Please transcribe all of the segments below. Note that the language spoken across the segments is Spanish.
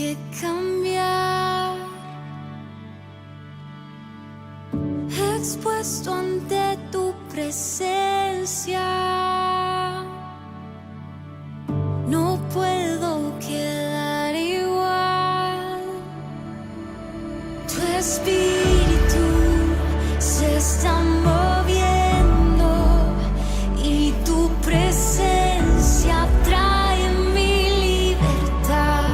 que cambiar, expuesto ante tu presencia. No puedo quedar igual. Tu espíritu se está moviendo y tu presencia trae mi libertad.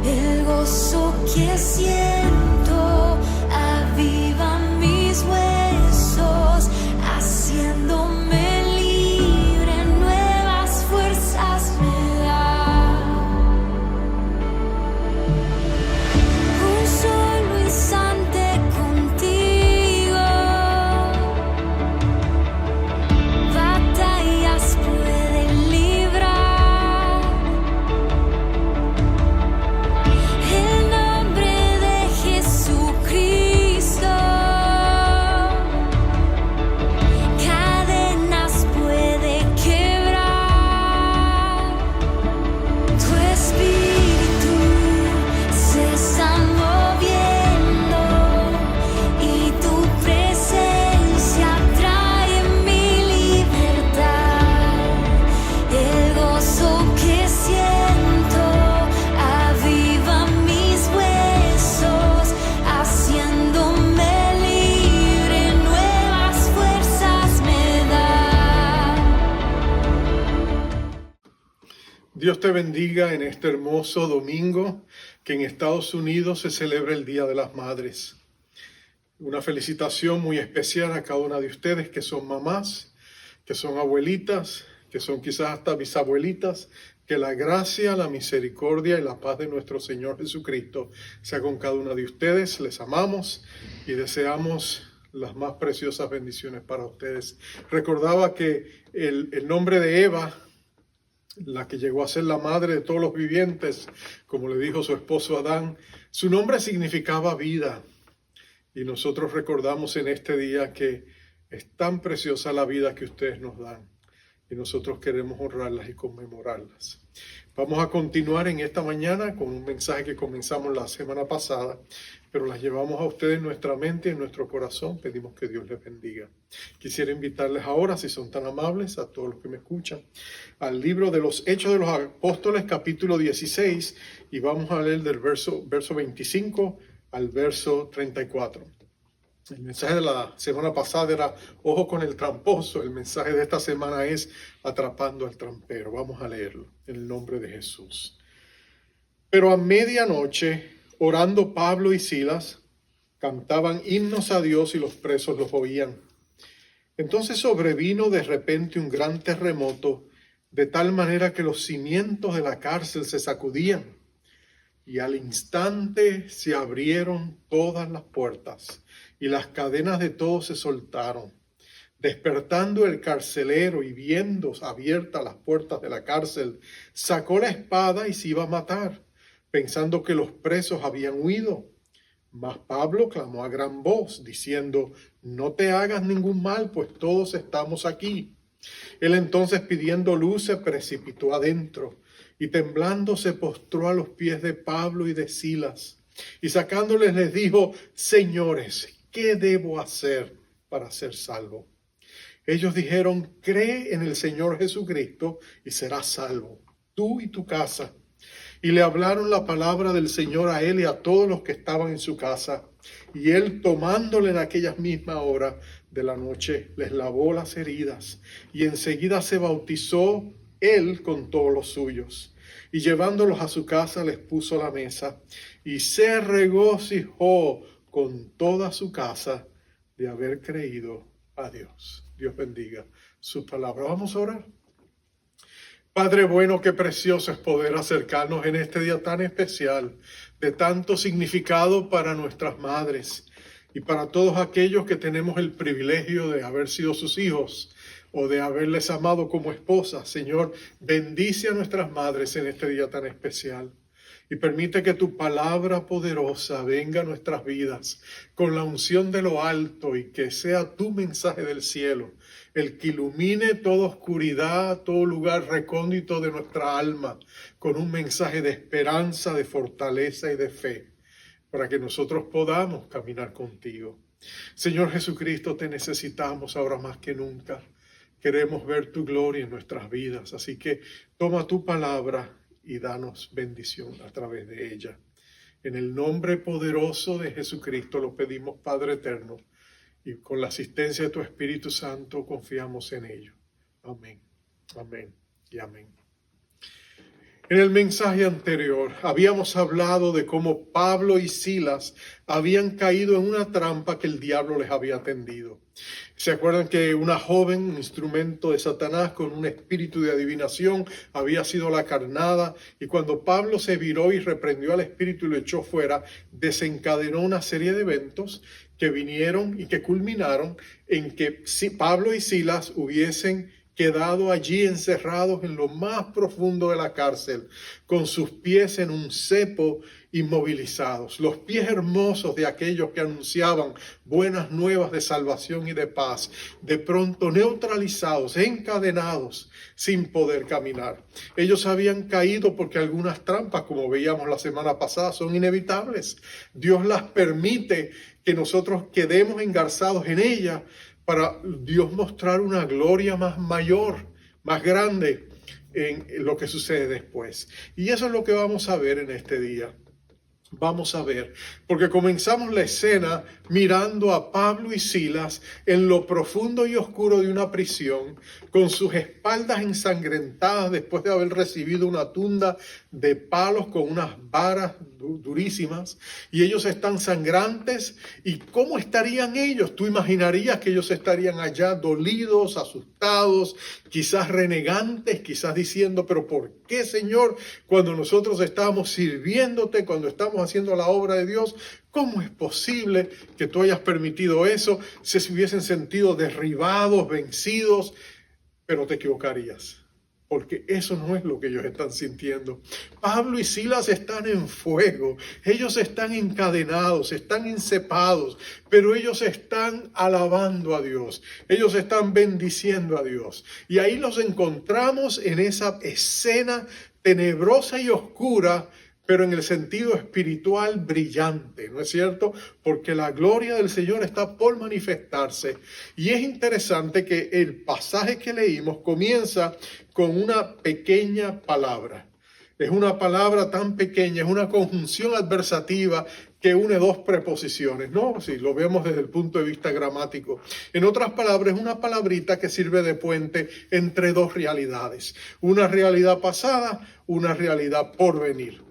El gozo que siento aviva mis huesos, haciéndome libre, nuevas fuerzas me da. Un solo instante contigo, batallas pueden librar. El nombre de Jesucristo, cadenas puede quebrar. Tu espíritu se está moviendo y tu presencia trae mi libertad. El gozo que siento aviva mis huesos, haciéndome libre, nuevas fuerzas me da. Dios te bendiga en este hermoso domingo que en Estados Unidos se celebra el Día de las Madres. Una felicitación muy especial a cada una de ustedes que son mamás, que son abuelitas, que son quizás hasta bisabuelitas. Que la gracia, la misericordia y la paz de nuestro Señor Jesucristo sea con cada una de ustedes. Les amamos y deseamos las más preciosas bendiciones para ustedes. Recordaba que el nombre de Eva, la que llegó a ser la madre de todos los vivientes, como le dijo su esposo Adán, su nombre significaba vida. Y nosotros recordamos en este día que es tan preciosa la vida que ustedes nos dan. Y nosotros queremos honrarlas y conmemorarlas. Vamos a continuar en esta mañana con un mensaje que comenzamos la semana pasada, pero las llevamos a ustedes en nuestra mente y en nuestro corazón. Pedimos que Dios les bendiga. Quisiera invitarles ahora, si son tan amables, a todos los que me escuchan, al libro de los Hechos de los Apóstoles, capítulo 16, y vamos a leer del verso 25 al verso 34. El mensaje de la semana pasada era ojo con el tramposo. El mensaje de esta semana es atrapando al trampero. Vamos a leerlo en el nombre de Jesús. Pero a medianoche, orando Pablo y Silas, cantaban himnos a Dios y los presos los oían. Entonces sobrevino de repente un gran terremoto, de tal manera que los cimientos de la cárcel se sacudían. Y al instante se abrieron todas las puertas y las cadenas de todos se soltaron. Despertando el carcelero y viendo abiertas las puertas de la cárcel, sacó la espada y se iba a matar, pensando que los presos habían huido. Mas Pablo clamó a gran voz, diciendo: no te hagas ningún mal, pues todos estamos aquí. Él entonces, pidiendo luz, se precipitó adentro y temblando se postró a los pies de Pablo y de Silas. Y sacándoles les dijo: señores, ¿qué debo hacer para ser salvo? Ellos dijeron: cree en el Señor Jesucristo y serás salvo, tú y tu casa. Y le hablaron la palabra del Señor a él y a todos los que estaban en su casa. Y él, tomándole en aquella misma hora de la noche, les lavó las heridas. Y enseguida se bautizó él con todos los suyos. Y llevándolos a su casa, les puso la mesa. Y se regocijó con toda su casa de haber creído a Dios. Dios bendiga su palabra. Vamos a orar. Padre bueno, qué precioso es poder acercarnos en este día tan especial, de tanto significado para nuestras madres y para todos aquellos que tenemos el privilegio de haber sido sus hijos o de haberles amado como esposas. Señor, bendice a nuestras madres en este día tan especial. Y permite que tu palabra poderosa venga a nuestras vidas con la unción de lo alto y que sea tu mensaje del cielo, el que ilumine toda oscuridad, todo lugar recóndito de nuestra alma, con un mensaje de esperanza, de fortaleza y de fe, para que nosotros podamos caminar contigo. Señor Jesucristo, te necesitamos ahora más que nunca. Queremos ver tu gloria en nuestras vidas, así que toma tu palabra y danos bendición a través de ella. En el nombre poderoso de Jesucristo lo pedimos, Padre eterno, y con la asistencia de tu Espíritu Santo confiamos en ello. Amén, amén y amén. En el mensaje anterior habíamos hablado de cómo Pablo y Silas habían caído en una trampa que el diablo les había tendido. ¿Se acuerdan que una joven, un instrumento de Satanás con un espíritu de adivinación, había sido la carnada? Y cuando Pablo se viró y reprendió al espíritu y lo echó fuera, desencadenó una serie de eventos que vinieron y que culminaron en que Pablo y Silas hubiesen quedado allí encerrados en lo más profundo de la cárcel, con sus pies en un cepo inmovilizados, los pies hermosos de aquellos que anunciaban buenas nuevas de salvación y de paz, de pronto neutralizados, encadenados, sin poder caminar. Ellos habían caído porque algunas trampas, como veíamos la semana pasada, son inevitables. Dios las permite que nosotros quedemos engarzados en ellas, para Dios mostrar una gloria más mayor, más grande en lo que sucede después. Y eso es lo que vamos a ver en este día. Vamos a ver, porque comenzamos la escena mirando a Pablo y Silas en lo profundo y oscuro de una prisión, con sus espaldas ensangrentadas después de haber recibido una tunda de palos con unas varas durísimas, y ellos están sangrantes. ¿Y cómo estarían ellos? Tú imaginarías que ellos estarían allá dolidos, asustados, quizás renegantes, quizás diciendo, pero ¿por qué, Señor, cuando nosotros estamos sirviéndote, cuando estamos haciendo la obra de Dios, cómo es posible que tú hayas permitido eso? Se hubiesen sentido derribados, vencidos, pero te equivocarías, porque eso no es lo que ellos están sintiendo. Pablo y Silas están en fuego, ellos están encadenados, están encepados, pero ellos están alabando a Dios, ellos están bendiciendo a Dios. Y ahí los encontramos en esa escena tenebrosa y oscura, pero en el sentido espiritual brillante, ¿no es cierto? Porque la gloria del Señor está por manifestarse. Y es interesante que el pasaje que leímos comienza con una pequeña palabra. Es una palabra tan pequeña, es una conjunción adversativa que une dos preposiciones, ¿no? Si lo vemos desde el punto de vista gramático. En otras palabras, es una palabrita que sirve de puente entre dos realidades. Una realidad pasada, una realidad por venir.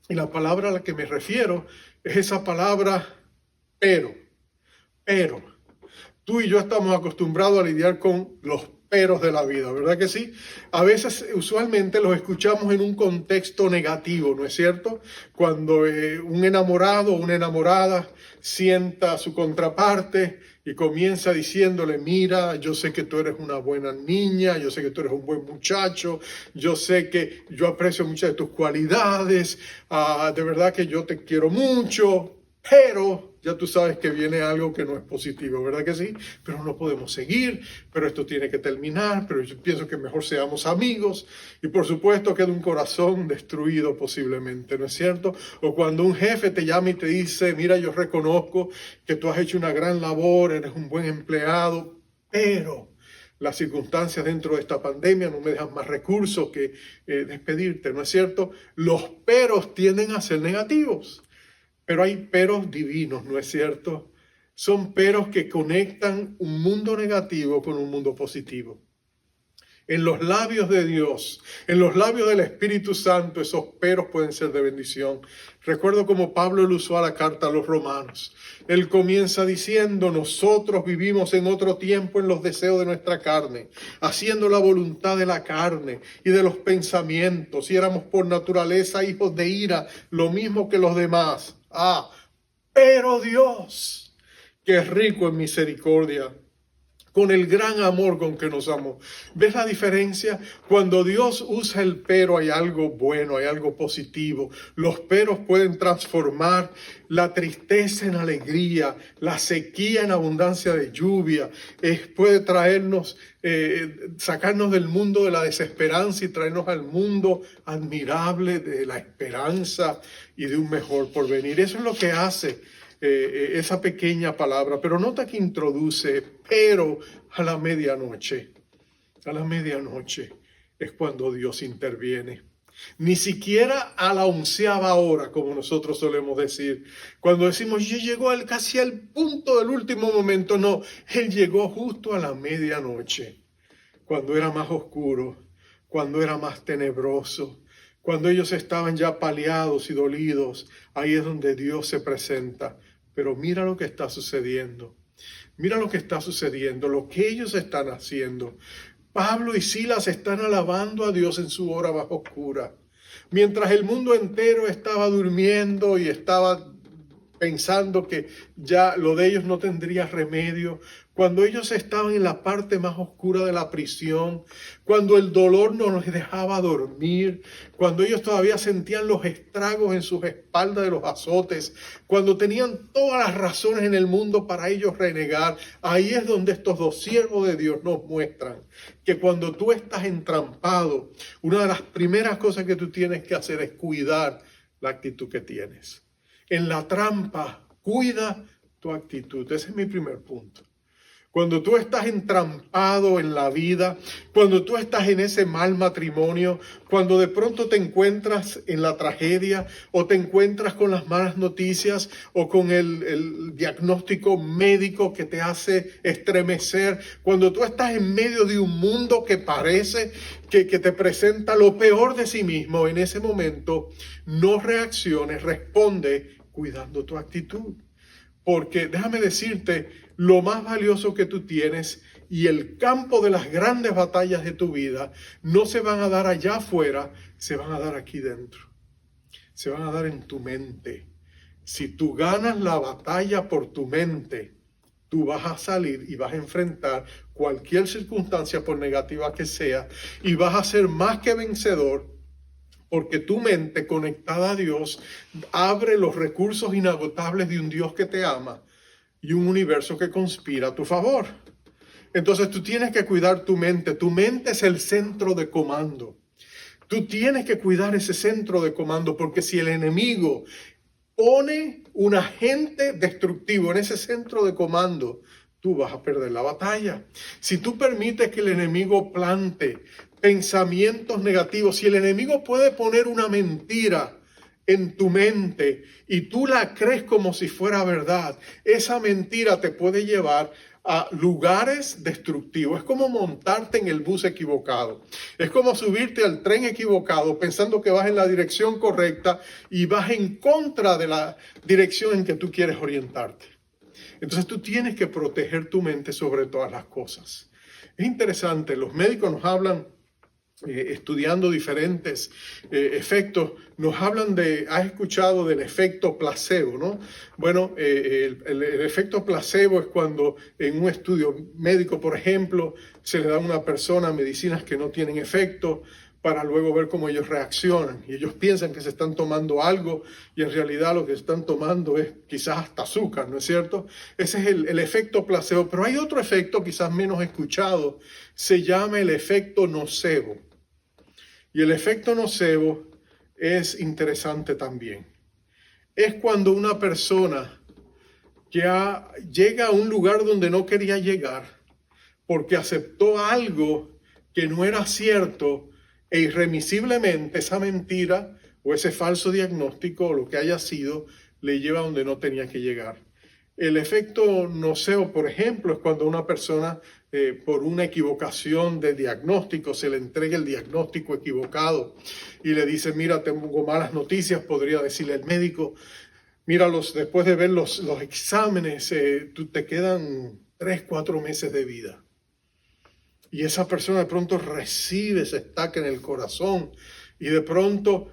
Y la palabra a la que me refiero es esa palabra pero. Tú y yo estamos acostumbrados a lidiar con los peros de la vida, ¿verdad que sí? A veces, usualmente los escuchamos en un contexto negativo, ¿no es cierto? Cuando un enamorado o una enamorada sienta a su contraparte y comienza diciéndole, mira, yo sé que tú eres una buena niña, yo sé que tú eres un buen muchacho, yo sé que yo aprecio muchas de tus cualidades, de verdad que yo te quiero mucho, pero ya tú sabes que viene algo que no es positivo, ¿verdad que sí? Pero no podemos seguir, pero esto tiene que terminar, pero yo pienso que mejor seamos amigos. Y por supuesto queda un corazón destruido posiblemente, ¿no es cierto? O cuando un jefe te llama y te dice, mira, yo reconozco que tú has hecho una gran labor, eres un buen empleado, pero las circunstancias dentro de esta pandemia no me dejan más recursos que despedirte, ¿no es cierto? Los peros tienden a ser negativos. Pero hay peros divinos, ¿no es cierto? Son peros que conectan un mundo negativo con un mundo positivo. En los labios de Dios, en los labios del Espíritu Santo, esos peros pueden ser de bendición. Recuerdo cómo Pablo le usó a la carta a los romanos. Él comienza diciendo, nosotros vivimos en otro tiempo en los deseos de nuestra carne, haciendo la voluntad de la carne y de los pensamientos, y éramos por naturaleza hijos de ira, lo mismo que los demás. Pero Dios, que es rico en misericordia, con el gran amor con que nos amó. ¿Ves la diferencia? Cuando Dios usa el pero hay algo bueno, hay algo positivo. Los peros pueden transformar la tristeza en alegría, la sequía en abundancia de lluvia. Puede traernos, sacarnos del mundo de la desesperanza y traernos al mundo admirable de la esperanza y de un mejor porvenir. Eso es lo que hace esa pequeña palabra, pero nota que introduce, pero a la medianoche. A la medianoche es cuando Dios interviene. Ni siquiera a la 11ª hora, como nosotros solemos decir. Cuando decimos, yo llegó casi al punto del último momento. No, Él llegó justo a la medianoche, cuando era más oscuro, cuando era más tenebroso. Cuando ellos estaban ya paliados y dolidos, ahí es donde Dios se presenta. Pero mira lo que está sucediendo. Mira lo que está sucediendo, lo que ellos están haciendo. Pablo y Silas están alabando a Dios en su hora más oscura. Mientras el mundo entero estaba durmiendo y estaba pensando que ya lo de ellos no tendría remedio, cuando ellos estaban en la parte más oscura de la prisión, cuando el dolor no los dejaba dormir, cuando ellos todavía sentían los estragos en sus espaldas de los azotes, cuando tenían todas las razones en el mundo para ellos renegar, ahí es donde estos dos siervos de Dios nos muestran que cuando tú estás entrampado, una de las primeras cosas que tú tienes que hacer es cuidar la actitud que tienes. En la trampa, cuida tu actitud. Ese es mi primer punto. Cuando tú estás entrampado en la vida, cuando tú estás en ese mal matrimonio, cuando de pronto te encuentras en la tragedia o te encuentras con las malas noticias o con el diagnóstico médico que te hace estremecer, cuando tú estás en medio de un mundo que parece que te presenta lo peor de sí mismo, en ese momento no reacciones, responde cuidando tu actitud. Porque déjame decirte, lo más valioso que tú tienes y el campo de las grandes batallas de tu vida no se van a dar allá afuera, se van a dar aquí dentro. Se van a dar en tu mente. Si tú ganas la batalla por tu mente, tú vas a salir y vas a enfrentar cualquier circunstancia, por negativa que sea, y vas a ser más que vencedor. Porque tu mente conectada a Dios abre los recursos inagotables de un Dios que te ama y un universo que conspira a tu favor. Entonces tú tienes que cuidar tu mente. Tu mente es el centro de comando. Tú tienes que cuidar ese centro de comando porque si el enemigo pone un agente destructivo en ese centro de comando, tú vas a perder la batalla. Si tú permites que el enemigo plante pensamientos negativos, si el enemigo puede poner una mentira en tu mente y tú la crees como si fuera verdad, esa mentira te puede llevar a lugares destructivos. Es como montarte en el bus equivocado. Es como subirte al tren equivocado pensando que vas en la dirección correcta y vas en contra de la dirección en que tú quieres orientarte. Entonces tú tienes que proteger tu mente sobre todas las cosas. Es interesante, los médicos nos hablan, estudiando diferentes efectos, nos hablan has escuchado del efecto placebo, ¿no? Bueno, el efecto placebo es cuando en un estudio médico, por ejemplo, se le da a una persona medicinas que no tienen efecto, para luego ver cómo ellos reaccionan. Y ellos piensan que se están tomando algo y en realidad lo que están tomando es quizás hasta azúcar, ¿no es cierto? Ese es el efecto placebo. Pero hay otro efecto quizás menos escuchado, se llama el efecto nocebo. Y el efecto nocebo es interesante también. Es cuando una persona llega a un lugar donde no quería llegar porque aceptó algo que no era cierto e irremisiblemente esa mentira o ese falso diagnóstico o lo que haya sido le lleva a donde no tenía que llegar. El efecto nocebo, por ejemplo, es cuando una persona por una equivocación de diagnóstico se le entrega el diagnóstico equivocado y le dice, mira, tengo malas noticias, podría decirle el médico, míralos, después de ver los exámenes, te quedan 3-4 meses de vida. Y esa persona de pronto recibe ese ataque en el corazón Y de pronto,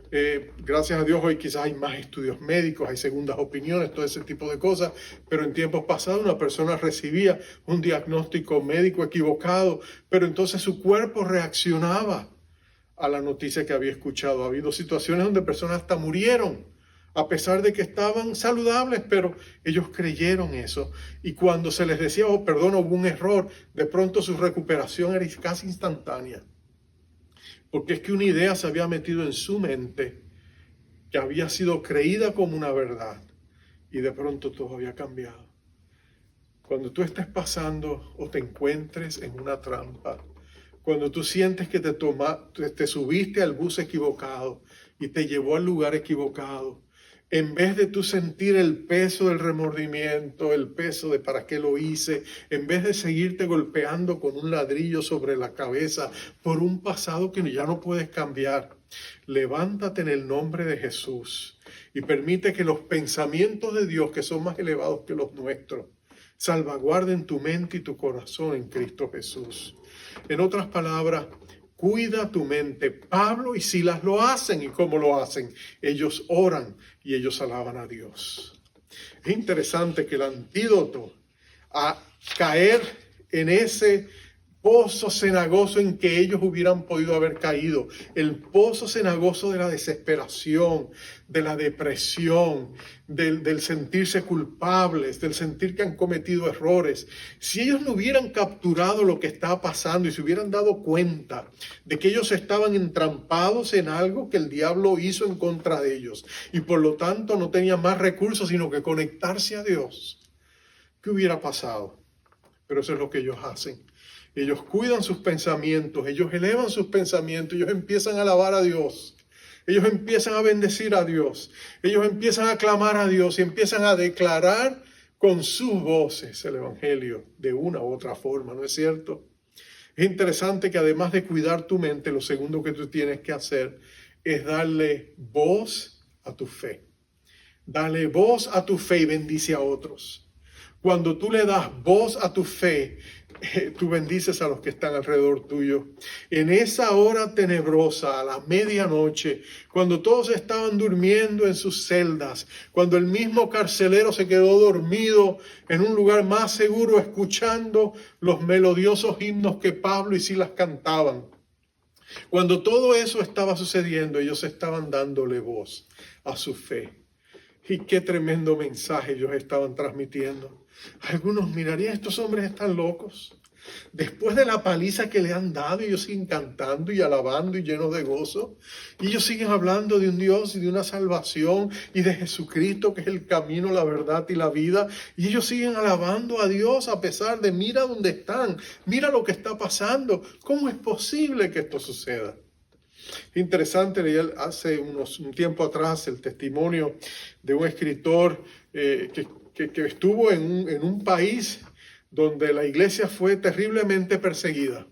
gracias a Dios, hoy quizás hay más estudios médicos, hay segundas opiniones, todo ese tipo de cosas, pero en tiempos pasados una persona recibía un diagnóstico médico equivocado, pero entonces su cuerpo reaccionaba a la noticia que había escuchado. Ha habido situaciones donde personas hasta murieron, a pesar de que estaban saludables, pero ellos creyeron eso. Y cuando se les decía, oh, perdón, hubo un error, de pronto su recuperación era casi instantánea. Porque es que una idea se había metido en su mente, que había sido creída como una verdad, y de pronto todo había cambiado. Cuando tú estés pasando o te encuentres en una trampa, cuando tú sientes que te subiste al bus equivocado y te llevó al lugar equivocado, en vez de tú sentir el peso del remordimiento, el peso de para qué lo hice, en vez de seguirte golpeando con un ladrillo sobre la cabeza por un pasado que ya no puedes cambiar, levántate en el nombre de Jesús y permite que los pensamientos de Dios, que son más elevados que los nuestros, salvaguarden tu mente y tu corazón en Cristo Jesús. En otras palabras, cuida tu mente. Pablo y Silas lo hacen. ¿Y cómo lo hacen? Ellos oran y ellos alaban a Dios. Es interesante que el antídoto a caer en ese pozo cenagoso en que ellos hubieran podido haber caído, el pozo cenagoso de la desesperación, de la depresión, del sentirse culpables, del sentir que han cometido errores. Si ellos no hubieran capturado lo que estaba pasando y se hubieran dado cuenta de que ellos estaban entrampados en algo que el diablo hizo en contra de ellos y por lo tanto no tenían más recursos sino que conectarse a Dios, ¿qué hubiera pasado? Pero eso es lo que ellos hacen. Ellos cuidan sus pensamientos, ellos elevan sus pensamientos, ellos empiezan a alabar a Dios, ellos empiezan a bendecir a Dios, ellos empiezan a clamar a Dios y empiezan a declarar con sus voces el Evangelio de una u otra forma, ¿no es cierto? Es interesante que además de cuidar tu mente, lo segundo que tú tienes que hacer es darle voz a tu fe. Dale voz a tu fe y bendice a otros. Cuando tú le das voz a tu fe, tú bendices a los que están alrededor tuyo. En esa hora tenebrosa, a la medianoche, cuando todos estaban durmiendo en sus celdas, cuando el mismo carcelero se quedó dormido en un lugar más seguro, escuchando los melodiosos himnos que Pablo y Silas cantaban. Cuando todo eso estaba sucediendo, ellos estaban dándole voz a su fe. Y qué tremendo mensaje ellos estaban transmitiendo. Algunos mirarían, estos hombres están locos. Después de la paliza que le han dado, ellos siguen cantando y alabando y llenos de gozo. Y ellos siguen hablando de un Dios y de una salvación y de Jesucristo, que es el camino, la verdad y la vida. Y ellos siguen alabando a Dios a pesar de, mira dónde están, mira lo que está pasando. ¿Cómo es posible que esto suceda? Interesante, leí hace un tiempo atrás el testimonio de un escritor que estuvo en un país donde la iglesia fue terriblemente perseguida.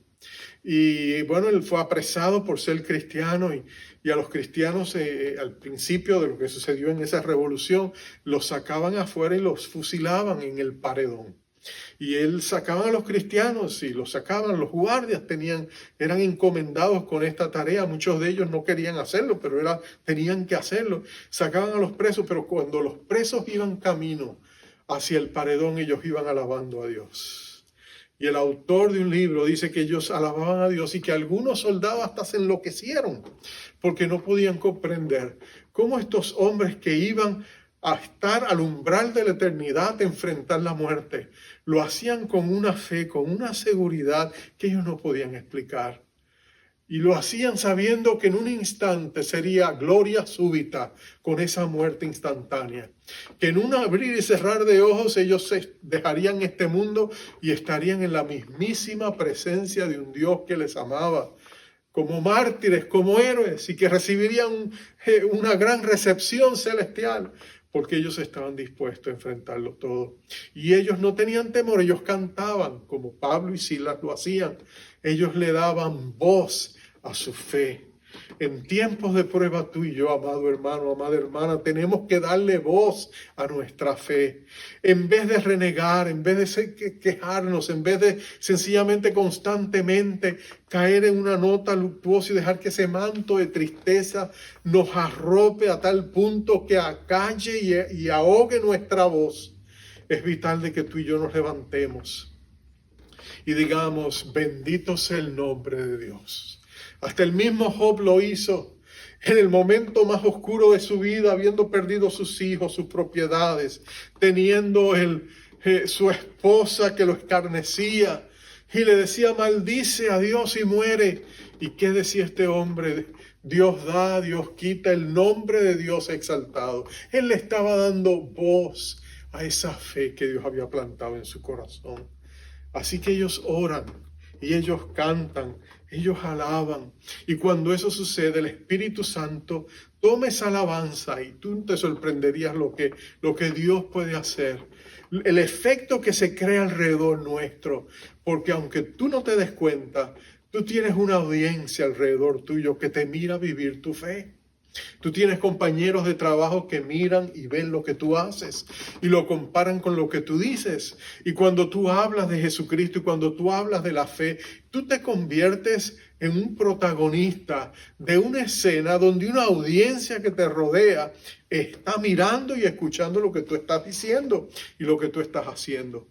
Y bueno, él fue apresado por ser cristiano y a los cristianos al principio de lo que sucedió en esa revolución, los sacaban afuera y los fusilaban en el paredón. Y él sacaba a los cristianos y los sacaban, los guardias eran encomendados con esta tarea. Muchos de ellos no querían hacerlo, pero tenían que hacerlo. Sacaban a los presos, pero cuando los presos iban camino hacia el paredón, ellos iban alabando a Dios. Y el autor de un libro dice que ellos alababan a Dios y que algunos soldados hasta se enloquecieron porque no podían comprender cómo estos hombres que iban a estar al umbral de la eternidad, enfrentar la muerte, lo hacían con una fe, con una seguridad que ellos no podían explicar. Y lo hacían sabiendo que en un instante sería gloria súbita con esa muerte instantánea. Que en un abrir y cerrar de ojos ellos se dejarían este mundo y estarían en la mismísima presencia de un Dios que les amaba. Como mártires, como héroes, y que recibirían una gran recepción celestial. Porque ellos estaban dispuestos a enfrentarlo todo. Y ellos no tenían temor, ellos cantaban como Pablo y Silas lo hacían. Ellos le daban voz a su fe. En tiempos de prueba, tú y yo, amado hermano, amada hermana, tenemos que darle voz a nuestra fe. En vez de renegar, en vez de quejarnos, en vez de sencillamente constantemente caer en una nota luctuosa y dejar que ese manto de tristeza nos arrope a tal punto que acalle y ahogue nuestra voz, es vital de que tú y yo nos levantemos y digamos: bendito sea el nombre de Dios. Hasta el mismo Job lo hizo en el momento más oscuro de su vida, habiendo perdido sus hijos, sus propiedades, teniendo su esposa que lo escarnecía y le decía: maldice a Dios y muere. ¿Y qué decía este hombre? Dios da, Dios quita, el nombre de Dios exaltado. Él le estaba dando voz a esa fe que Dios había plantado en su corazón. Así que ellos oran y ellos cantan, ellos alaban. Y cuando eso sucede, el Espíritu Santo toma esa alabanza y tú te sorprenderías lo que Dios puede hacer. El efecto que se crea alrededor nuestro, porque aunque tú no te des cuenta, tú tienes una audiencia alrededor tuyo que te mira vivir tu fe. Tú tienes compañeros de trabajo que miran y ven lo que tú haces y lo comparan con lo que tú dices. Y cuando tú hablas de Jesucristo y cuando tú hablas de la fe, tú te conviertes en un protagonista de una escena donde una audiencia que te rodea está mirando y escuchando lo que tú estás diciendo y lo que tú estás haciendo.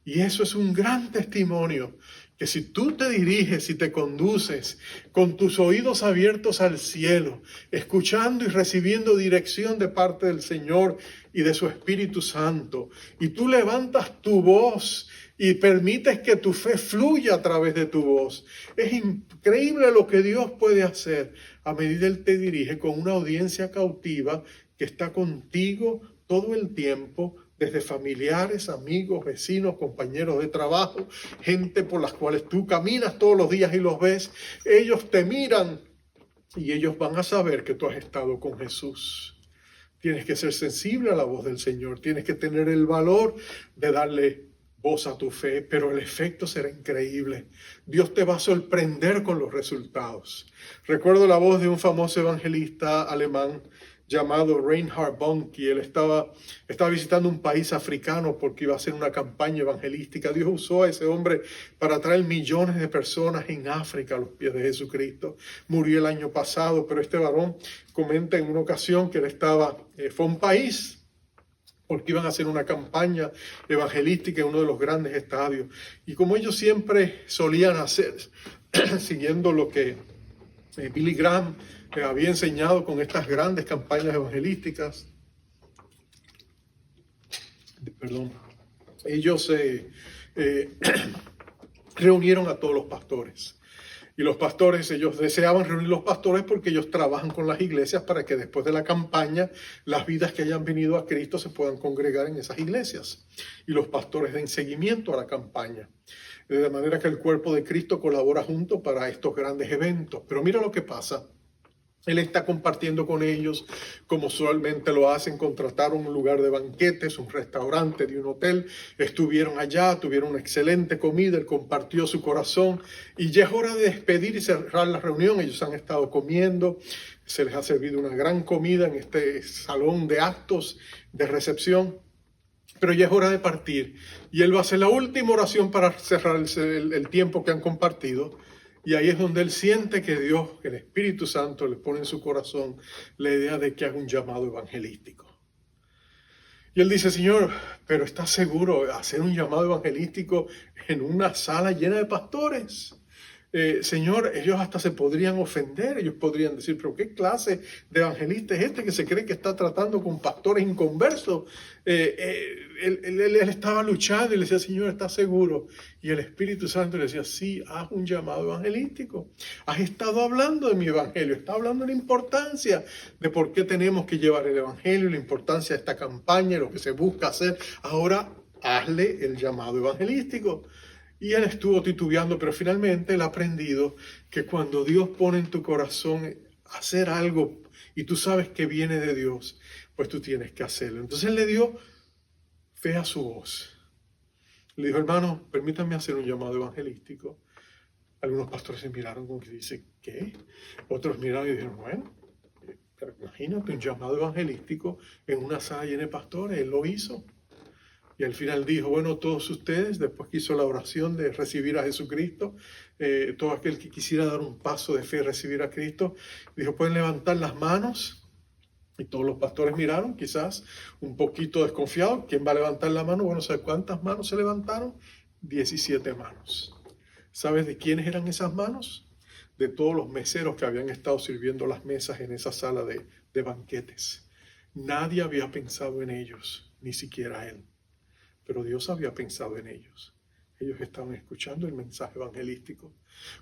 Y eso es un gran testimonio, que si tú te diriges y te conduces con tus oídos abiertos al cielo, escuchando y recibiendo dirección de parte del Señor y de su Espíritu Santo, y tú levantas tu voz y permites que tu fe fluya a través de tu voz, es increíble lo que Dios puede hacer a medida que Él te dirige con una audiencia cautiva que está contigo todo el tiempo, desde familiares, amigos, vecinos, compañeros de trabajo, gente por las cuales tú caminas todos los días y los ves. Ellos te miran y ellos van a saber que tú has estado con Jesús. Tienes que ser sensible a la voz del Señor, tienes que tener el valor de darle voz a tu fe, pero el efecto será increíble. Dios te va a sorprender con los resultados. Recuerdo la voz de un famoso evangelista alemán llamado Reinhard Bonnke. Él estaba visitando un país africano porque iba a hacer una campaña evangelística. Dios usó a ese hombre para traer millones de personas en África a los pies de Jesucristo. Murió el año pasado, pero este varón comenta en una ocasión que él fue a un país porque iban a hacer una campaña evangelística en uno de los grandes estadios. Y como ellos siempre solían hacer, siguiendo lo que Billy Graham había enseñado con estas grandes campañas evangelísticas, ellos reunieron a todos los pastores. Y los pastores, ellos deseaban reunir los pastores porque ellos trabajan con las iglesias para que después de la campaña las vidas que hayan venido a Cristo se puedan congregar en esas iglesias. Y los pastores den seguimiento a la campaña. De manera que el cuerpo de Cristo colabora junto para estos grandes eventos. Pero mira lo que pasa. Él está compartiendo con ellos, como usualmente lo hacen. Contrataron un lugar de banquetes, un restaurante de un hotel. Estuvieron allá, tuvieron una excelente comida. Él compartió su corazón. Y ya es hora de despedir y cerrar la reunión. Ellos han estado comiendo. Se les ha servido una gran comida en este salón de actos, de recepción. Pero ya es hora de partir. Y él va a hacer la última oración para cerrar el tiempo que han compartido. Y ahí es donde él siente que Dios, el Espíritu Santo, le pone en su corazón la idea de que haga un llamado evangelístico. Y él dice: Señor, pero ¿estás seguro de hacer un llamado evangelístico en una sala llena de pastores? Señor, ellos hasta se podrían ofender, ellos podrían decir: pero ¿qué clase de evangelista es este que se cree que está tratando con pastores inconversos? Él estaba luchando y le decía: Señor, ¿estás seguro? Y el Espíritu Santo le decía: sí, haz un llamado evangelístico. Has estado hablando de mi evangelio, estás hablando de la importancia de por qué tenemos que llevar el evangelio, la importancia de esta campaña, lo que se busca hacer. Ahora hazle el llamado evangelístico. Y él estuvo titubeando, pero finalmente él ha aprendido que cuando Dios pone en tu corazón hacer algo y tú sabes que viene de Dios, pues tú tienes que hacerlo. Entonces él le dio fe a su voz. Le dijo: hermano, permítame hacer un llamado evangelístico. Algunos pastores se miraron como que dice, ¿qué? Otros miraron y dijeron, bueno, pero imagínate un llamado evangelístico en una sala llena de pastores, él lo hizo. Y al final dijo, bueno, todos ustedes, después que hizo la oración de recibir a Jesucristo, todo aquel que quisiera dar un paso de fe y recibir a Cristo, dijo, pueden levantar las manos. Y todos los pastores miraron, quizás un poquito desconfiados, ¿quién va a levantar la mano? Bueno, ¿sabes cuántas manos se levantaron? 17 manos. ¿Sabes de quiénes eran esas manos? De todos los meseros que habían estado sirviendo las mesas en esa sala de banquetes. Nadie había pensado en ellos, ni siquiera él. Pero Dios había pensado en ellos. Ellos estaban escuchando el mensaje evangelístico.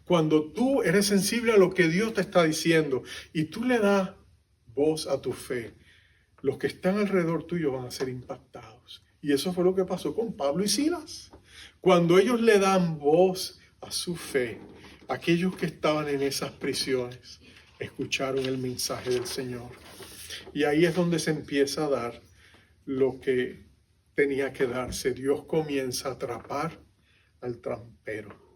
Cuando tú eres sensible a lo que Dios te está diciendo y tú le das voz a tu fe, los que están alrededor tuyo van a ser impactados. Y eso fue lo que pasó con Pablo y Silas. Cuando ellos le dan voz a su fe, aquellos que estaban en esas prisiones escucharon el mensaje del Señor. Y ahí es donde se empieza a dar lo que tenía que darse. Dios comienza a atrapar al trampero.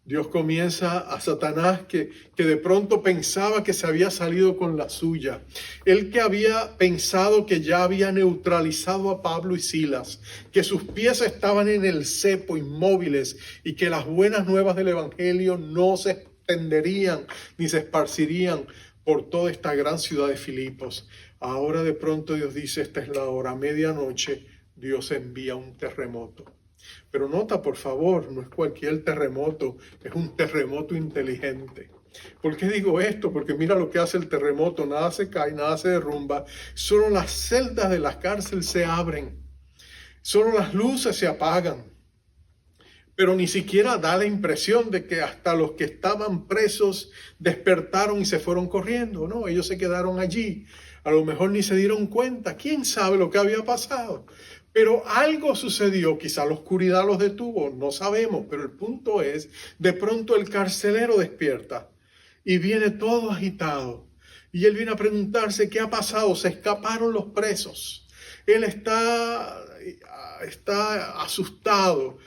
Dios comienza a Satanás que de pronto pensaba que se había salido con la suya. Él que había pensado que ya había neutralizado a Pablo y Silas, que sus pies estaban en el cepo inmóviles y que las buenas nuevas del Evangelio no se extenderían ni se esparcirían por toda esta gran ciudad de Filipos. Ahora de pronto Dios dice, esta es la hora, medianoche, Dios envía un terremoto. Pero nota, por favor, no es cualquier terremoto, es un terremoto inteligente. ¿Por qué digo esto? Porque mira lo que hace el terremoto, nada se cae, nada se derrumba, solo las celdas de la cárcel se abren, solo las luces se apagan. Pero ni siquiera da la impresión de que hasta los que estaban presos despertaron y se fueron corriendo. No, ellos se quedaron allí. A lo mejor ni se dieron cuenta. ¿Quién sabe lo que había pasado? Pero algo sucedió, quizá la oscuridad los detuvo, no sabemos, pero el punto es, de pronto el carcelero despierta y viene todo agitado. Y él viene a preguntarse qué ha pasado, se escaparon los presos. Él está asustado,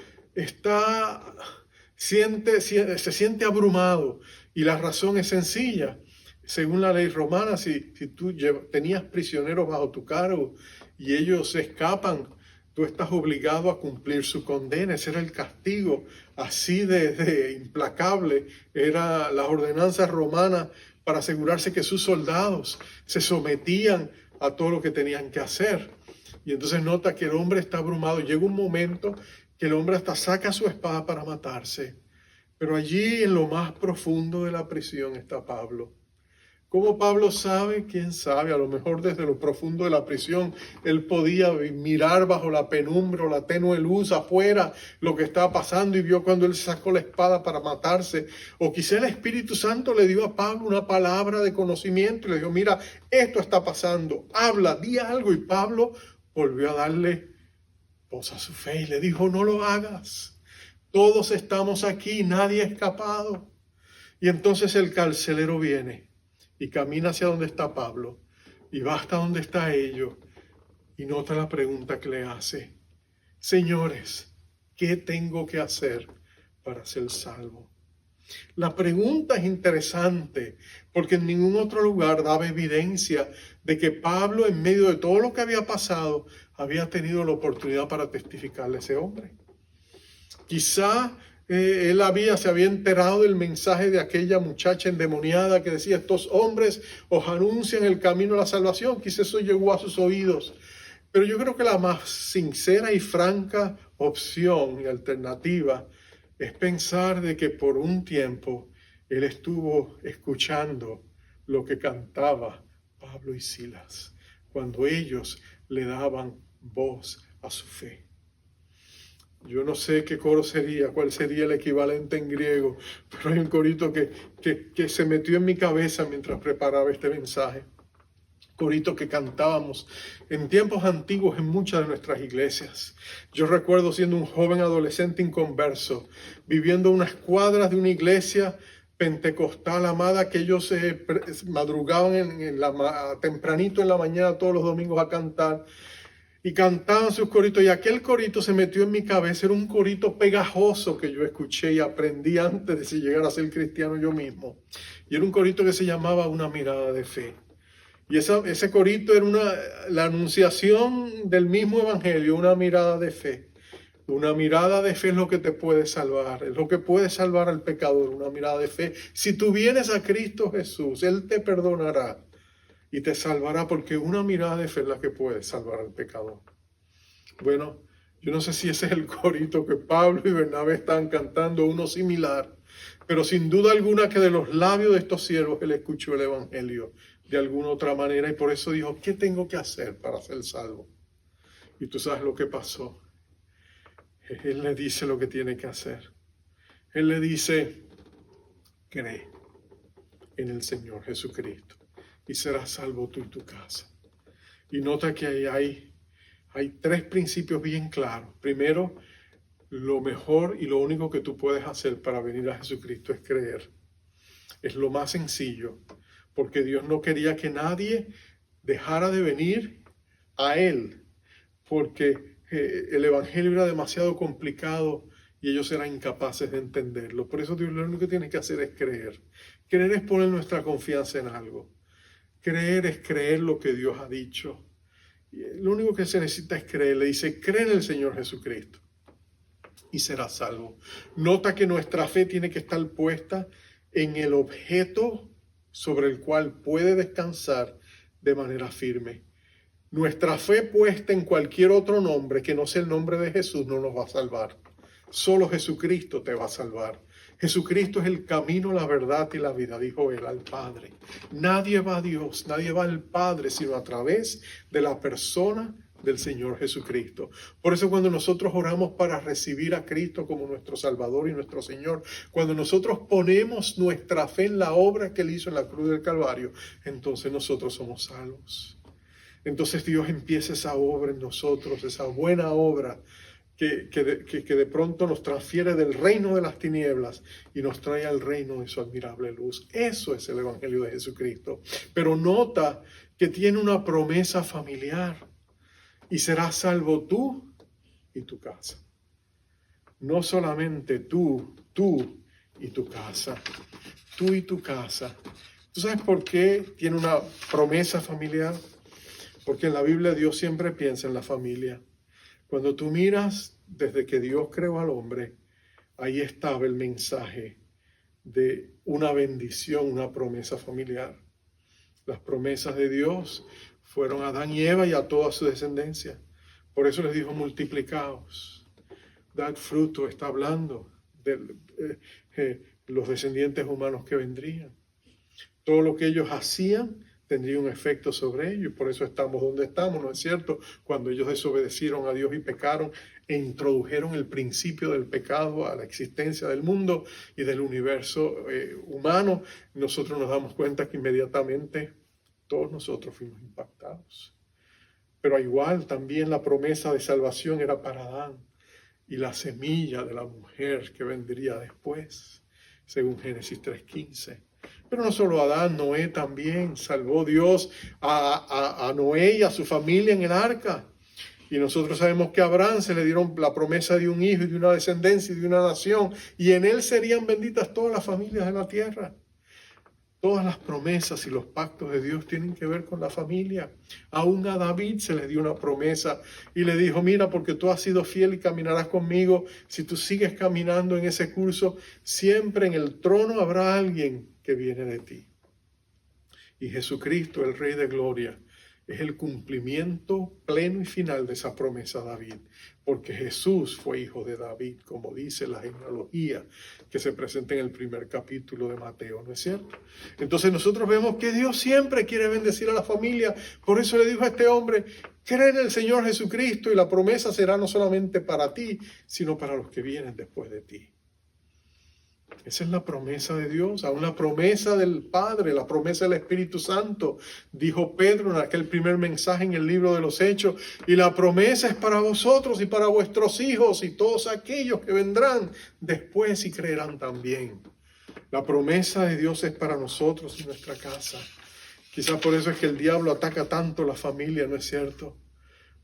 se siente abrumado y la razón es sencilla. Según la ley romana, si tú tenías prisioneros bajo tu cargo y ellos se escapan, tú estás obligado a cumplir su condena. Ese era el castigo, así de implacable era las ordenanzas romanas para asegurarse que sus soldados se sometían a todo lo que tenían que hacer. Y entonces nota que el hombre está abrumado. Llega un momento que el hombre hasta saca su espada para matarse. Pero allí en lo más profundo de la prisión está Pablo. ¿Cómo Pablo sabe? ¿Quién sabe? A lo mejor desde lo profundo de la prisión él podía mirar bajo la penumbra o la tenue luz afuera lo que estaba pasando y vio cuando él sacó la espada para matarse. O quizá el Espíritu Santo le dio a Pablo una palabra de conocimiento y le dijo, mira, esto está pasando, habla, di algo. Y Pablo volvió a darle voz a su fe y le dijo, no lo hagas. Todos estamos aquí, nadie ha escapado. Y entonces el carcelero viene y camina hacia donde está Pablo y va hasta donde está ellos y nota la pregunta que le hace. Señores, ¿qué tengo que hacer para ser salvo? La pregunta es interesante porque en ningún otro lugar daba evidencia de que Pablo, en medio de todo lo que había pasado, había tenido la oportunidad para testificarle a ese hombre. Quizá él se había enterado del mensaje de aquella muchacha endemoniada que decía, estos hombres os anuncian el camino a la salvación. Quizá eso llegó a sus oídos. Pero yo creo que la más sincera y franca opción y alternativa es pensar de que por un tiempo él estuvo escuchando lo que cantaba Pablo y Silas, cuando ellos le daban voz a su fe. Yo no sé qué coro sería, cuál sería el equivalente en griego, pero hay un corito que se metió en mi cabeza mientras preparaba este mensaje. Corito que cantábamos en tiempos antiguos en muchas de nuestras iglesias. Yo recuerdo siendo un joven adolescente inconverso, viviendo unas cuadras de una iglesia pentecostal amada que ellos madrugaban tempranito en la mañana todos los domingos a cantar. y cantaban sus coritos, y aquel corito se metió en mi cabeza. Era un corito pegajoso que yo escuché y aprendí antes de llegar a ser cristiano yo mismo. Y era un corito que se llamaba Una mirada de fe. Y ese corito era la anunciación del mismo evangelio, una mirada de fe. Una mirada de fe es lo que te puede salvar, es lo que puede salvar al pecador, una mirada de fe. Si tú vienes a Cristo Jesús, Él te perdonará y te salvará, porque una mirada de fe es la que puede salvar al pecador. Bueno, yo no sé si ese es el corito que Pablo y Bernabé están cantando, uno similar, pero sin duda alguna que de los labios de estos siervos él escuchó el evangelio de alguna otra manera, y por eso dijo: ¿qué tengo que hacer para ser salvo? Y tú sabes lo que pasó. Él le dice lo que tiene que hacer. Él le dice: cree en el Señor Jesucristo y serás salvo tú y tu casa. Y nota que hay tres principios bien claros. Primero, lo mejor y lo único que tú puedes hacer para venir a Jesucristo es creer. Es lo más sencillo, porque Dios no quería que nadie dejara de venir a Él, porque el evangelio era demasiado complicado y ellos eran incapaces de entenderlo. Por eso Dios lo único que tiene que hacer es creer. Creer es poner nuestra confianza en algo. Creer es creer lo que Dios ha dicho. Lo único que se necesita es creer. Le dice: cree en el Señor Jesucristo y serás salvo. Nota que nuestra fe tiene que estar puesta en el objeto sobre el cual puede descansar de manera firme. Nuestra fe puesta en cualquier otro nombre que no sea el nombre de Jesús no nos va a salvar. Solo Jesucristo te va a salvar. Jesucristo es el camino, la verdad y la vida, dijo él, al Padre. Nadie va a Dios, nadie va al Padre, sino a través de la persona del Señor Jesucristo. Por eso cuando nosotros oramos para recibir a Cristo como nuestro Salvador y nuestro Señor, cuando nosotros ponemos nuestra fe en la obra que Él hizo en la cruz del Calvario, entonces nosotros somos salvos. Entonces Dios empieza esa obra en nosotros, esa buena obra que de pronto nos transfiere del reino de las tinieblas y nos trae al reino de su admirable luz. Eso es el Evangelio de Jesucristo. Pero nota que tiene una promesa familiar: y serás salvo tú y tu casa. No solamente tú y tu casa. Tú y tu casa. ¿Tú sabes por qué tiene una promesa familiar? Porque en la Biblia Dios siempre piensa en la familia. Cuando tú miras desde que Dios creó al hombre, ahí estaba el mensaje de una bendición, una promesa familiar. Las promesas de Dios fueron a Adán y Eva y a toda su descendencia. Por eso les dijo: multiplicaos, dad fruto. Está hablando de los descendientes humanos que vendrían. Todo lo que ellos hacían tendría un efecto sobre ellos, y por eso estamos donde estamos, ¿no es cierto? Cuando ellos desobedecieron a Dios y pecaron e introdujeron el principio del pecado a la existencia del mundo y del universo humano, nosotros nos damos cuenta que inmediatamente todos nosotros fuimos impactados. Pero igual también la promesa de salvación era para Adán y la semilla de la mujer que vendría después, según Génesis 3:15. Pero no solo Adán, Noé también salvó Dios a Noé y a su familia en el arca. Y nosotros sabemos que a Abraham se le dieron la promesa de un hijo y de una descendencia y de una nación, y en él serían benditas todas las familias de la tierra. Todas las promesas y los pactos de Dios tienen que ver con la familia. Aún a David se le dio una promesa y le dijo: mira, porque tú has sido fiel y caminarás conmigo, si tú sigues caminando en ese curso, siempre en el trono habrá alguien que viene de ti. Y Jesucristo, el Rey de Gloria, es el cumplimiento pleno y final de esa promesa a David, porque Jesús fue hijo de David, como dice la genealogía que se presenta en el primer capítulo de Mateo, ¿no es cierto? Entonces nosotros vemos que Dios siempre quiere bendecir a la familia. Por eso le dijo a este hombre: cree en el Señor Jesucristo y la promesa será no solamente para ti, sino para los que vienen después de ti. Esa es la promesa de Dios, aún la promesa del Padre, la promesa del Espíritu Santo. Dijo Pedro en aquel primer mensaje en el libro de los Hechos: y la promesa es para vosotros y para vuestros hijos y todos aquellos que vendrán después y creerán también. La promesa de Dios es para nosotros y nuestra casa. Quizás por eso es que el diablo ataca tanto la familia, ¿no es cierto?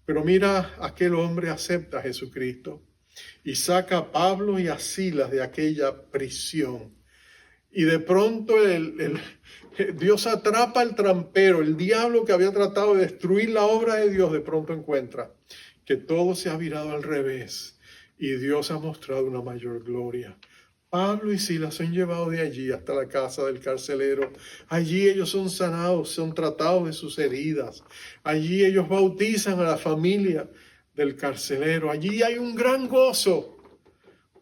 Pero mira, aquel hombre acepta a Jesucristo y saca a Pablo y a Silas de aquella prisión. Y de pronto Dios atrapa al trampero, el diablo que había tratado de destruir la obra de Dios, de pronto encuentra que todo se ha virado al revés y Dios ha mostrado una mayor gloria. Pablo y Silas son llevados de allí hasta la casa del carcelero. Allí ellos son sanados, son tratados de sus heridas. Allí ellos bautizan a la familia del carcelero. Allí hay un gran gozo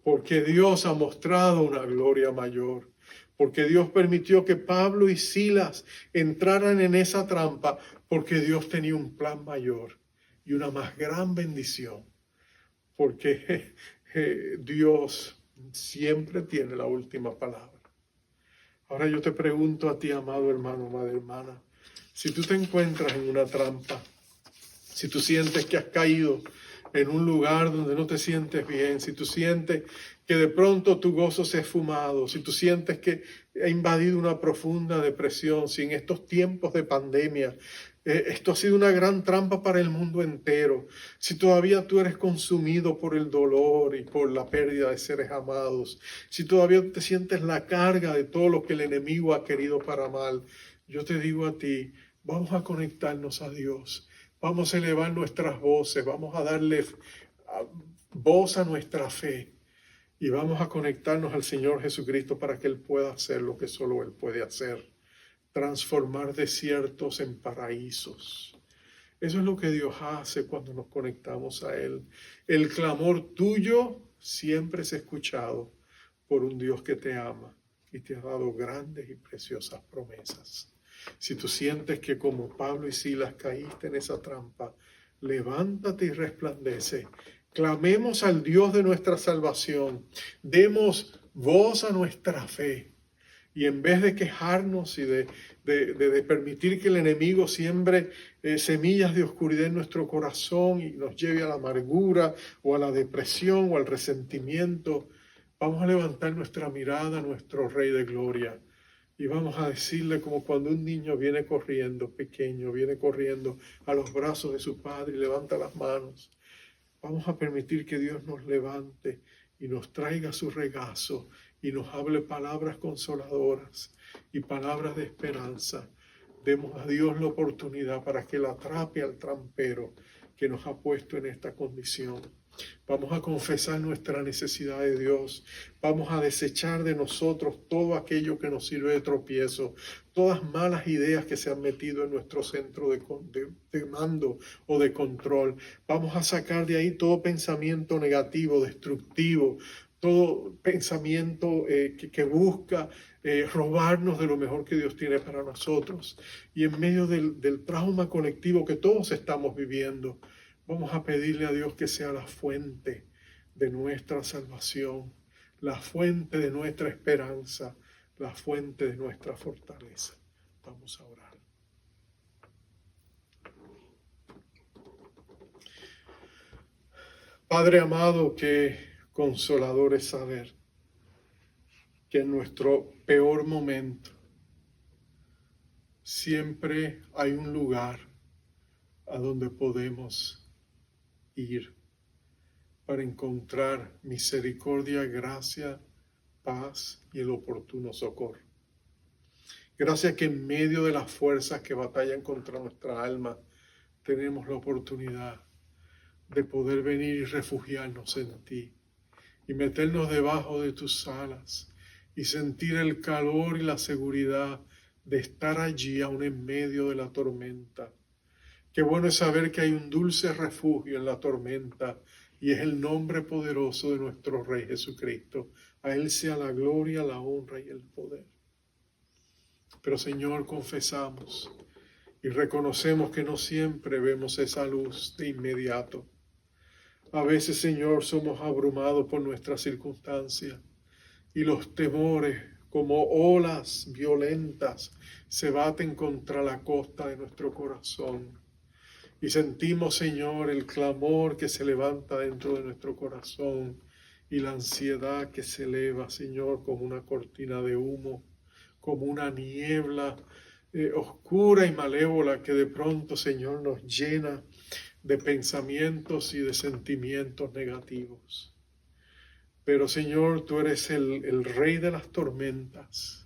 porque Dios ha mostrado una gloria mayor. Porque Dios permitió que Pablo y Silas entraran en esa trampa porque Dios tenía un plan mayor y una más gran bendición. Porque Dios siempre tiene la última palabra. Ahora yo te pregunto a ti, amado hermano, amada hermana, si tú te encuentras en una trampa, si tú sientes que has caído en un lugar donde no te sientes bien, si tú sientes que de pronto tu gozo se ha esfumado, si tú sientes que ha invadido una profunda depresión, si en estos tiempos de pandemia esto ha sido una gran trampa para el mundo entero, si todavía tú eres consumido por el dolor y por la pérdida de seres amados, si todavía te sientes la carga de todo lo que el enemigo ha querido para mal, yo te digo a ti, vamos a conectarnos a Dios. Vamos a elevar nuestras voces, vamos a darle voz a nuestra fe y vamos a conectarnos al Señor Jesucristo para que Él pueda hacer lo que solo Él puede hacer, transformar desiertos en paraísos. Eso es lo que Dios hace cuando nos conectamos a Él. El clamor tuyo siempre es escuchado por un Dios que te ama y te ha dado grandes y preciosas promesas. Si tú sientes que como Pablo y Silas caíste en esa trampa, levántate y resplandece. Clamemos al Dios de nuestra salvación. Demos voz a nuestra fe. Y en vez de quejarnos y de permitir que el enemigo siembre semillas de oscuridad en nuestro corazón y nos lleve a la amargura o a la depresión o al resentimiento, vamos a levantar nuestra mirada a nuestro Rey de Gloria. Y vamos a decirle como cuando un niño viene corriendo, pequeño, viene corriendo a los brazos de su padre y levanta las manos. Vamos a permitir que Dios nos levante y nos traiga su regazo y nos hable palabras consoladoras y palabras de esperanza. Demos a Dios la oportunidad para que Él atrape al trampero que nos ha puesto en esta condición. Vamos a confesar nuestra necesidad de Dios. Vamos a desechar de nosotros todo aquello que nos sirve de tropiezo, todas malas ideas que se han metido en nuestro centro de mando o de control. Vamos a sacar de ahí todo pensamiento negativo, destructivo, todo pensamiento que busca robarnos de lo mejor que Dios tiene para nosotros. Y en medio del trauma colectivo que todos estamos viviendo, vamos a pedirle a Dios que sea la fuente de nuestra salvación, la fuente de nuestra esperanza, la fuente de nuestra fortaleza. Vamos a orar. Padre amado, qué consolador es saber que en nuestro peor momento siempre hay un lugar a donde podemos ir para encontrar misericordia, gracia, paz y el oportuno socorro. Gracias que en medio de las fuerzas que batallan contra nuestra alma, tenemos la oportunidad de poder venir y refugiarnos en ti y meternos debajo de tus alas y sentir el calor y la seguridad de estar allí aún en medio de la tormenta. Qué bueno es saber que hay un dulce refugio en la tormenta y es el nombre poderoso de nuestro Rey Jesucristo. A Él sea la gloria, la honra y el poder. Pero Señor, confesamos y reconocemos que no siempre vemos esa luz de inmediato. A veces, Señor, somos abrumados por nuestras circunstancias y los temores como olas violentas se baten contra la costa de nuestro corazón. Y sentimos, Señor, el clamor que se levanta dentro de nuestro corazón y la ansiedad que se eleva, Señor, como una cortina de humo, como una niebla oscura y malévola que de pronto, Señor, nos llena de pensamientos y de sentimientos negativos. Pero Señor, tú eres el Rey de las tormentas.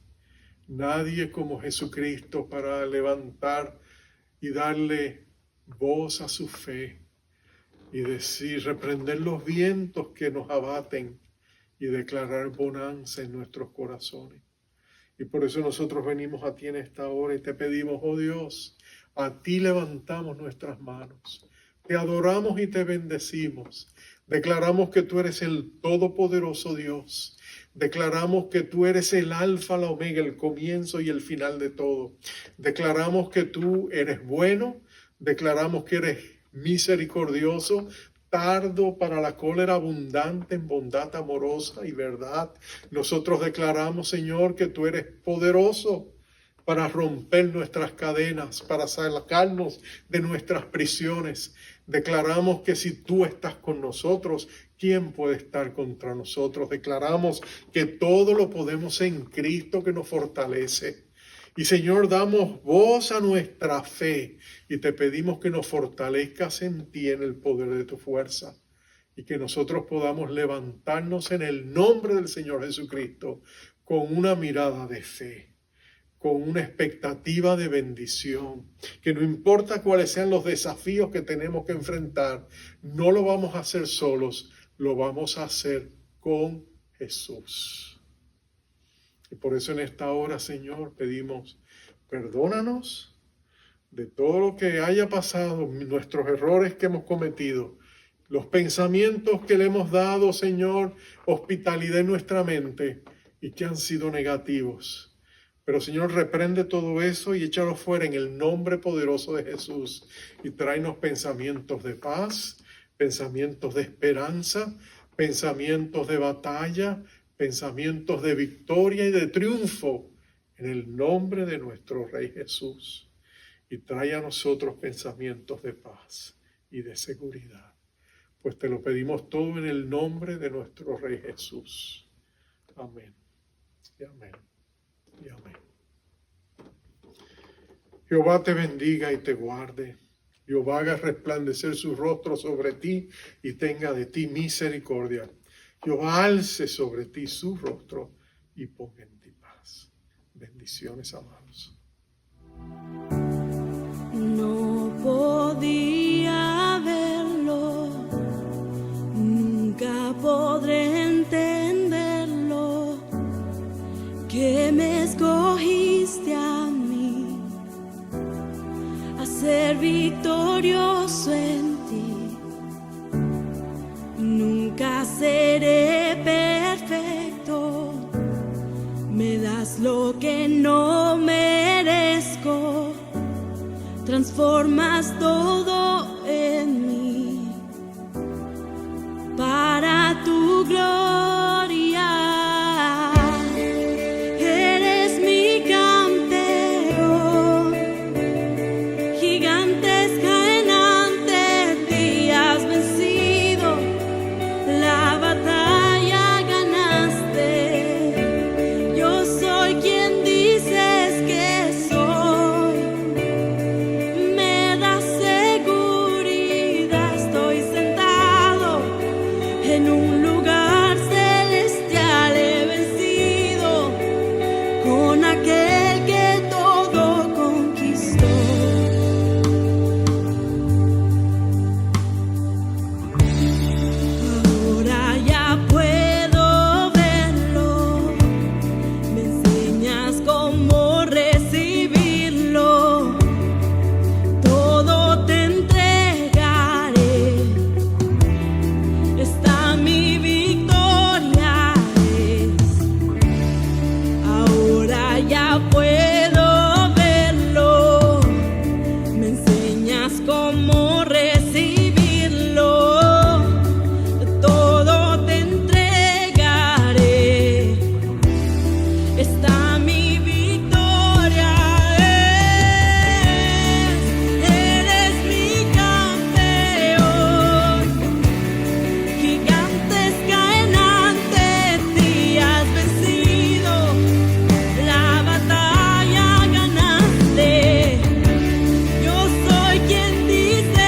Nadie como Jesucristo para levantar y darle voz a su fe y decir, reprender los vientos que nos abaten y declarar bonanza en nuestros corazones. Y por eso nosotros venimos a ti en esta hora y te pedimos, oh Dios, a ti levantamos nuestras manos. Te adoramos y te bendecimos. Declaramos que tú eres el todopoderoso Dios. Declaramos que tú eres el alfa, la omega, el comienzo y el final de todo. Declaramos que tú eres bueno. Declaramos que eres misericordioso, tardo para la cólera, abundante en bondad amorosa y verdad. Nosotros declaramos, Señor, que tú eres poderoso para romper nuestras cadenas, para sacarnos de nuestras prisiones. Declaramos que si tú estás con nosotros, ¿quién puede estar contra nosotros? Declaramos que todo lo podemos en Cristo que nos fortalece. Y Señor, damos voz a nuestra fe y te pedimos que nos fortalezcas en ti, en el poder de tu fuerza, y que nosotros podamos levantarnos en el nombre del Señor Jesucristo con una mirada de fe, con una expectativa de bendición, que no importa cuáles sean los desafíos que tenemos que enfrentar, no lo vamos a hacer solos, lo vamos a hacer con Jesús. Y por eso en esta hora, Señor, pedimos, perdónanos de todo lo que haya pasado, nuestros errores que hemos cometido, los pensamientos que le hemos dado, Señor, hospitalidad en nuestra mente y que han sido negativos. Pero, Señor, reprende todo eso y échalo fuera en el nombre poderoso de Jesús y tráenos pensamientos de paz, pensamientos de esperanza, pensamientos de batalla, pensamientos de victoria y de triunfo en el nombre de nuestro Rey Jesús. Y trae a nosotros pensamientos de paz y de seguridad. Pues te lo pedimos todo en el nombre de nuestro Rey Jesús. Amén. Y amén. Y amén. Jehová te bendiga y te guarde. Jehová haga resplandecer su rostro sobre ti y tenga de ti misericordia. Jehová alce sobre ti su rostro y ponga en ti paz. Bendiciones, amados. No podía verlo, nunca podré entenderlo, que me escogiste a mí, a ser victorioso en ti. Nunca seré perfecto, me das lo que no merezco, transformas todo en mí, para tu gloria. Eres mi campeón, gigantes caen ante ti, has vencido la batalla, ganaste. Yo soy quien dices que soy, me das seguridad. Estoy sentado en un lugar celestial, he vencido con aquel que todo conquistó. Ahora ya puedo verlo, me enseñas cómo recibirlo, todo te entregaré, está mi victoria es. Ahora ya puedo verlo, me enseñas cómo recibirlo, todo te entregaré, está mi victoria es. Eres mi campeón, gigantes caen ante ti, has vencido la batalla, ganaste. Yo soy quien dice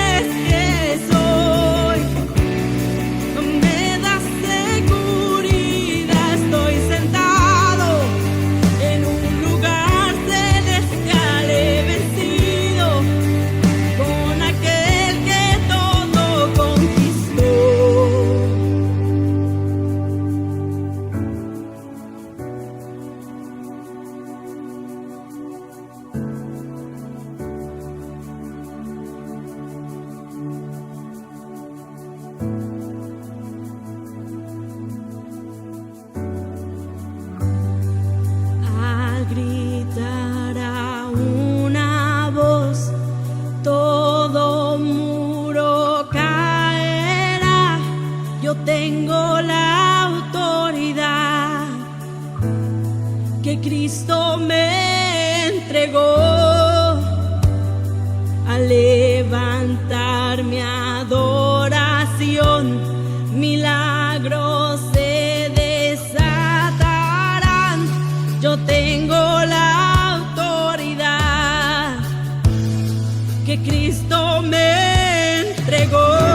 levantar mi adoración, milagros se desatarán. Yo tengo la autoridad que Cristo me entregó.